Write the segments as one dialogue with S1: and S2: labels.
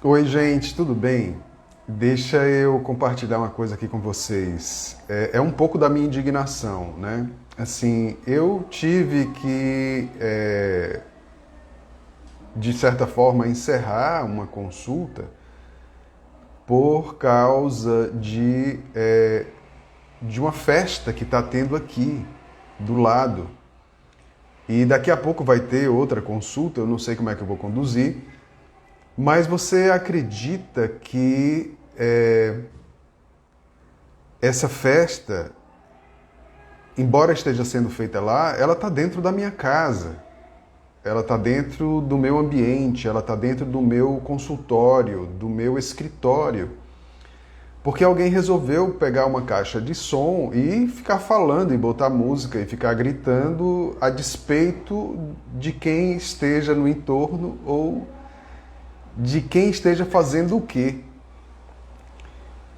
S1: Oi, gente, tudo bem? Deixa eu compartilhar uma coisa aqui com vocês. É um pouco da minha indignação, né? Assim, eu tive que, de certa forma, encerrar uma consulta por causa de uma festa que está tendo aqui, do lado. E daqui a pouco vai ter outra consulta, eu não sei como é que eu vou conduzir, mas você acredita que essa festa, embora esteja sendo feita lá, ela está dentro da minha casa, ela está dentro do meu ambiente, ela está dentro do meu consultório, do meu escritório. Porque alguém resolveu pegar uma caixa de som e ficar falando e botar música e ficar gritando a despeito de quem esteja no entorno ou de quem esteja fazendo o quê.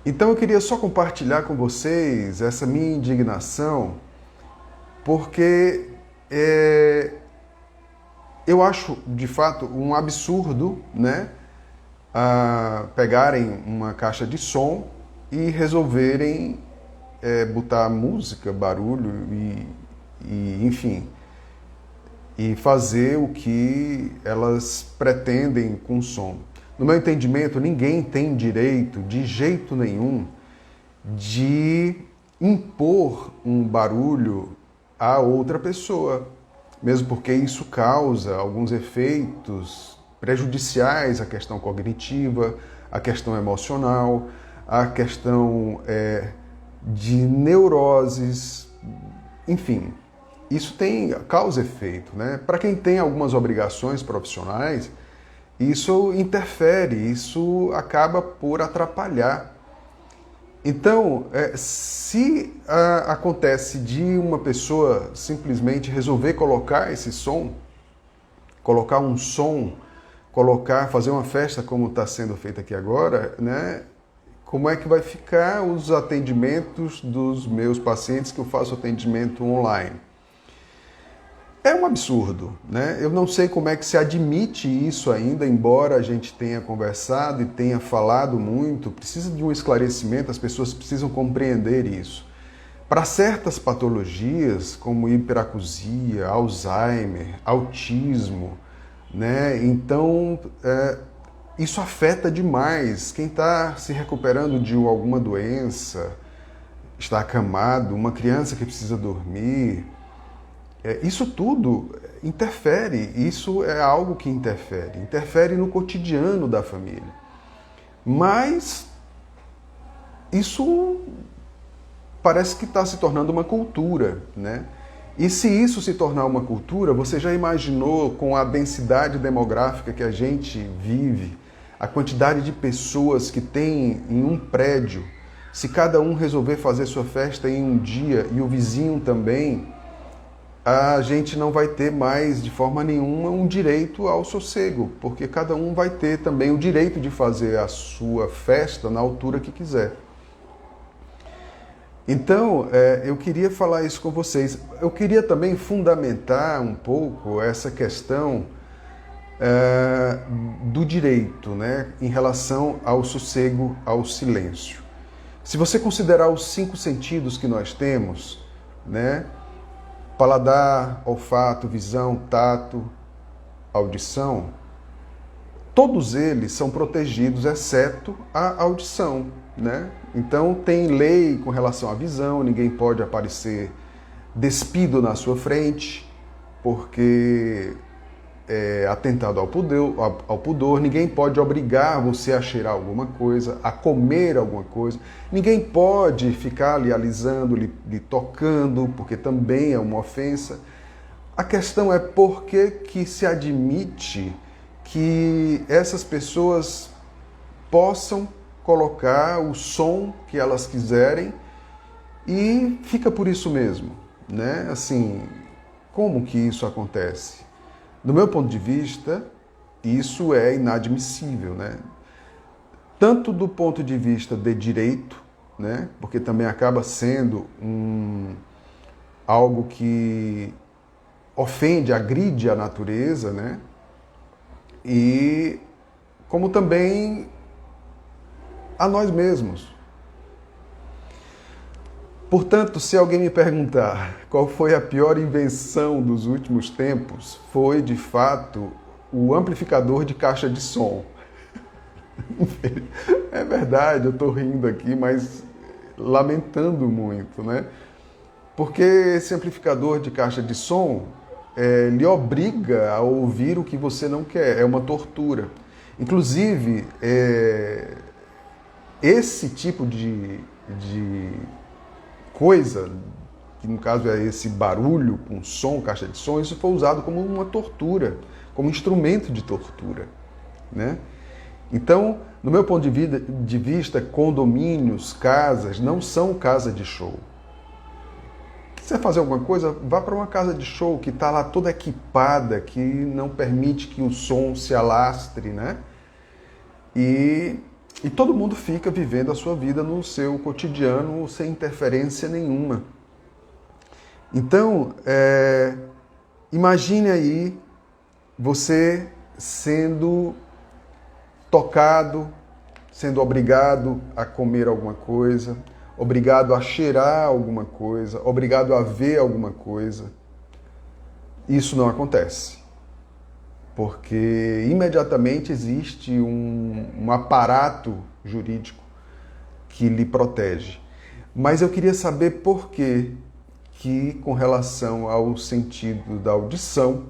S1: Então eu queria só compartilhar com vocês essa minha indignação, porque eu acho de fato um absurdo, né, pegarem uma caixa de som e resolverem botar música, barulho enfim, e fazer o que elas pretendem com o som. No meu entendimento, ninguém tem direito, de jeito nenhum, de impor um barulho a outra pessoa, mesmo porque isso causa alguns efeitos prejudiciais à questão cognitiva, à questão emocional, à questão de neuroses, enfim. Isso tem causa efeito, né? Para quem tem algumas obrigações profissionais, isso interfere, isso acaba por atrapalhar. Então, se acontece de uma pessoa simplesmente resolver colocar esse som, colocar um som, fazer uma festa como está sendo feita aqui agora, né? Como é que vai ficar os atendimentos dos meus pacientes que eu faço atendimento online? É um absurdo, né? Eu não sei como é que se admite isso ainda, embora a gente tenha conversado e tenha falado muito, precisa de um esclarecimento, as pessoas precisam compreender isso. Para certas patologias, como hiperacusia, Alzheimer, autismo, né? Então, isso afeta demais. Quem está se recuperando de alguma doença, está acamado, uma criança que precisa dormir, isso tudo interfere, isso é algo que interfere no cotidiano da família. Mas isso parece que está se tornando uma cultura, né? E se isso se tornar uma cultura, você já imaginou com a densidade demográfica que a gente vive, a quantidade de pessoas que tem em um prédio, se cada um resolver fazer sua festa em um dia e o vizinho também, a gente não vai ter mais, de forma nenhuma, um direito ao sossego, porque cada um vai ter também o direito de fazer a sua festa na altura que quiser. Então, eu queria falar isso com vocês. Eu queria também fundamentar um pouco essa questão do direito, né, em relação ao sossego, ao silêncio. Se você considerar os 5 sentidos que nós temos, né, paladar, olfato, visão, tato, audição, todos eles são protegidos, exceto a audição, né? Então tem lei com relação à visão, ninguém pode aparecer despido na sua frente, porque é atentado ao pudor, ninguém pode obrigar você a cheirar alguma coisa, a comer alguma coisa, ninguém pode ficar lhe alisando, lhe tocando, porque também é uma ofensa. A questão é por que se admite que essas pessoas possam colocar o som que elas quiserem e fica por isso mesmo, né? Assim, como que isso acontece? Do meu ponto de vista, isso é inadmissível, né? Tanto do ponto de vista de direito, né? Porque também acaba sendo algo que ofende, agride a natureza, né? E como também a nós mesmos. Portanto, se alguém me perguntar qual foi a pior invenção dos últimos tempos, foi, de fato, o amplificador de caixa de som. É verdade, eu estou rindo aqui, mas lamentando muito, né? Porque esse amplificador de caixa de som lhe obriga a ouvir o que você não quer, é uma tortura. Inclusive, esse tipo de coisa, que no caso é esse barulho com som, caixa de som, isso foi usado como uma tortura, como instrumento de tortura, né? Então, no meu ponto de vista, condomínios, casas, não são casa de show. Se você fazer alguma coisa, vá para uma casa de show que está lá toda equipada, que não permite que o som se alastre, né? E todo mundo fica vivendo a sua vida no seu cotidiano sem interferência nenhuma. Então, imagine aí você sendo tocado, sendo obrigado a comer alguma coisa, obrigado a cheirar alguma coisa, obrigado a ver alguma coisa. Isso não acontece, porque imediatamente existe um aparato jurídico que lhe protege. Mas eu queria saber por que, com relação ao sentido da audição,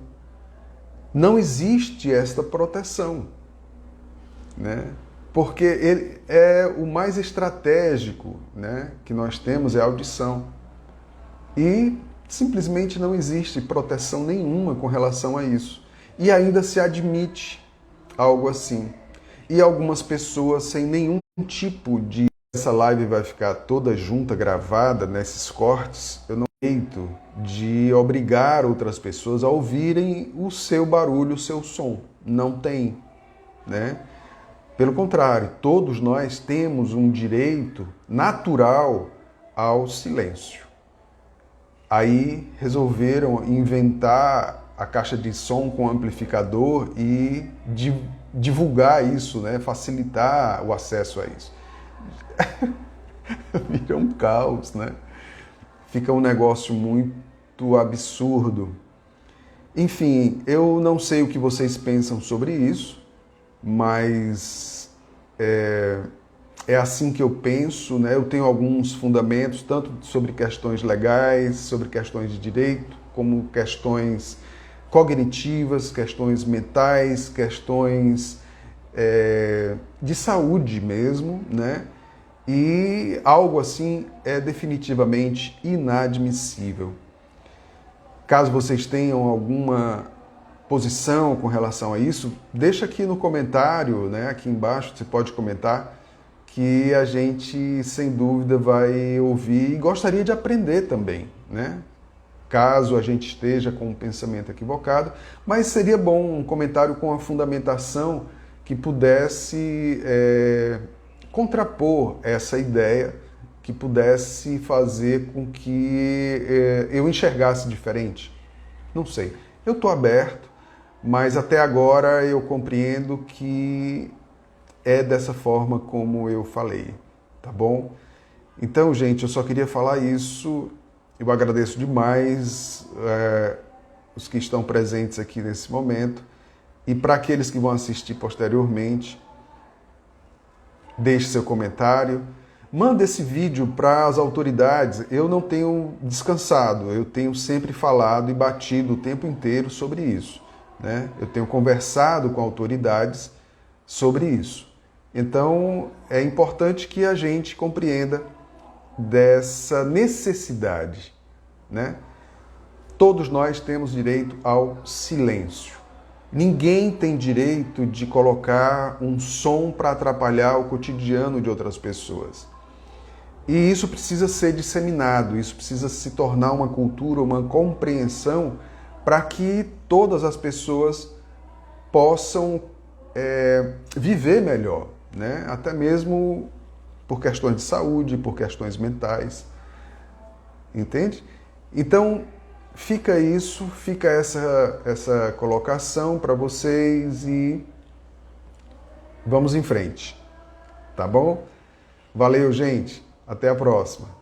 S1: não existe esta proteção, né? Porque ele é o mais estratégico, né, que nós temos, é a audição. E simplesmente não existe proteção nenhuma com relação a isso. E ainda se admite algo assim. E algumas pessoas sem nenhum tipo de... Essa live vai ficar toda junta, gravada, nesses cortes. Eu não tenho jeito de obrigar outras pessoas a ouvirem o seu barulho, o seu som. Não tem, né? Pelo contrário, todos nós temos um direito natural ao silêncio. Aí resolveram inventar a caixa de som com amplificador e divulgar isso, né? Facilitar o acesso a isso. Vira um caos, né? Fica um negócio muito absurdo. Enfim, eu não sei o que vocês pensam sobre isso, mas é assim que eu penso, né? Eu tenho alguns fundamentos, tanto sobre questões legais, sobre questões de direito, como questões cognitivas, questões mentais, questões de saúde mesmo, né? E algo assim é definitivamente inadmissível. Caso vocês tenham alguma posição com relação a isso, deixa aqui no comentário, né? Aqui embaixo você pode comentar, que a gente sem dúvida vai ouvir e gostaria de aprender também, né? Caso a gente esteja com um pensamento equivocado, mas seria bom um comentário com a fundamentação que pudesse contrapor essa ideia, que pudesse fazer com que eu enxergasse diferente. Não sei. Eu estou aberto, mas até agora eu compreendo que é dessa forma como eu falei, tá bom? Então, gente, eu só queria falar isso. Eu agradeço demais os que estão presentes aqui nesse momento. E para aqueles que vão assistir posteriormente, deixe seu comentário. Manda esse vídeo para as autoridades. Eu não tenho descansado, eu tenho sempre falado e batido o tempo inteiro sobre isso, né? Eu tenho conversado com autoridades sobre isso. Então, é importante que a gente compreenda dessa necessidade, né? Todos nós temos direito ao silêncio. Ninguém tem direito de colocar um som para atrapalhar o cotidiano de outras pessoas. E isso precisa ser disseminado, isso precisa se tornar uma cultura, uma compreensão, para que todas as pessoas possam viver melhor, né? Até mesmo por questões de saúde, por questões mentais. Entende? Então, fica isso, fica essa colocação para vocês e vamos em frente. Tá bom? Valeu, gente. Até a próxima.